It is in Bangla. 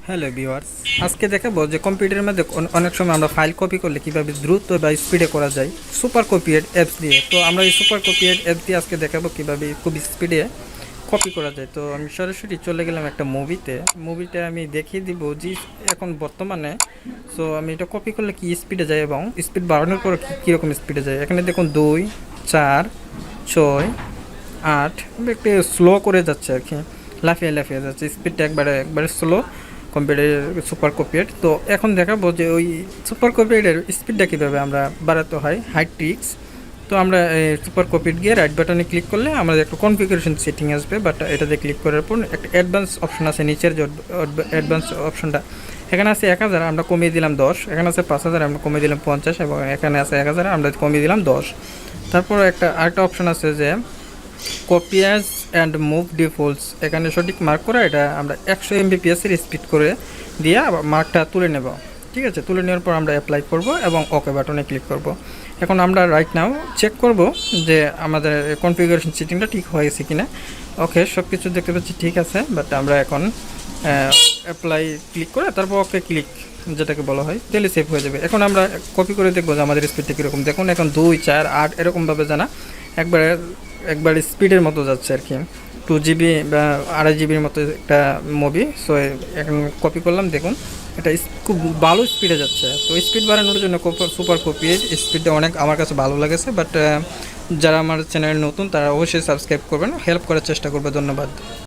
হ্যালো ভিউয়ার্স, আজকে দেখাবো যে কম্পিউটারের মধ্যে অনেক সময় আমরা ফাইল কপি করলে কীভাবে দ্রুত বা স্পিডে করা যায় সুপার কপিয়ার অ্যাপস দিয়ে। তো আমরা এই সুপার কপিয়ার অ্যাপ দিয়ে আজকে দেখাবো কীভাবে খুব স্পিডে কপি করা যায়। তো আমি সরাসরি চলে গেলাম একটা মুভিতে আমি দেখিয়ে দিব যে এখন বর্তমানে সো আমি এটা কপি করলে কি স্পিডে যায় এবং স্পিড বাড়ানোর পর কীরকম স্পিডে যায়। এখানে দেখুন 2, 4, 6, 8 একটু স্লো করে যাচ্ছে আর কি, লাফিয়ে যাচ্ছে, স্পিডটা একবারে স্লো কম্পিউটার সুপার কপিয়ার। তো এখন দেখাবো যে ওই সুপার কপিয়ারের স্পিডটা কীভাবে আমরা বাড়াতে হয়, হাই ট্রিক্স। তো আমরা সুপার কপিয়ার গিয়ে রাইট বাটনে ক্লিক করলে আমাদের একটা কনফিগারেশন সেটিং আসবে, বাট এটাতে ক্লিক করার পর একটা অ্যাডভান্স অপশন আছে, নিচের যে অ্যাডভান্স অপশনটা এখানে আছে 1000, আমরা কমিয়ে দিলাম 10। এখানে আছে 5000, আমরা কমিয়ে দিলাম 50, এবং এখানে আছে 1000, আমরা কমিয়ে দিলাম 10। তারপর আরেকটা অপশন আছে যে কপিয়ার্স অ্যান্ড মুভ ডিফল্টস, এখানে সঠিক মার্ক করা, এটা আমরা 100 Mbps-এর স্পিড করে দিয়ে আবার মার্কটা তুলে নেব। ঠিক আছে, তুলে নেওয়ার পর আমরা অ্যাপ্লাই করব এবং ওকে বাটনে ক্লিক করব। এখন আমরা রাইট নাও চেক করব যে আমাদের কনফিগারেশন সেটিংটা ঠিক হয়েছে কিনা। ওকে, সব কিছু দেখতে পাচ্ছি ঠিক আছে, বাট আমরা এখন অ্যাপ্লাই ক্লিক করে তারপর ওকে ক্লিক যেটাকে বলা হয়, তাহলে সেভ হয়ে যাবে। এখন আমরা কপি করে দেখবো যে আমাদের স্পিডটা কীরকম। দেখুন এখন 2, 4, 8 এরকমভাবে জানা একবার স্পিডের মতো যাচ্ছে আর কি, 2 GB বা 2.5 GBর মতো একটা মুভি। সো এখন কপি করলাম, দেখুন এটা খুব ভালো স্পিডে যাচ্ছে। তো স্পিড বাড়ানোর জন্য সুপার কপির স্পিডটা অনেক আমার কাছে ভালো লেগেছে, বাট যারা আমার চ্যানেলে নতুন তারা অবশ্যই সাবস্ক্রাইব করবেন, হেল্প করার চেষ্টা করবে। ধন্যবাদ।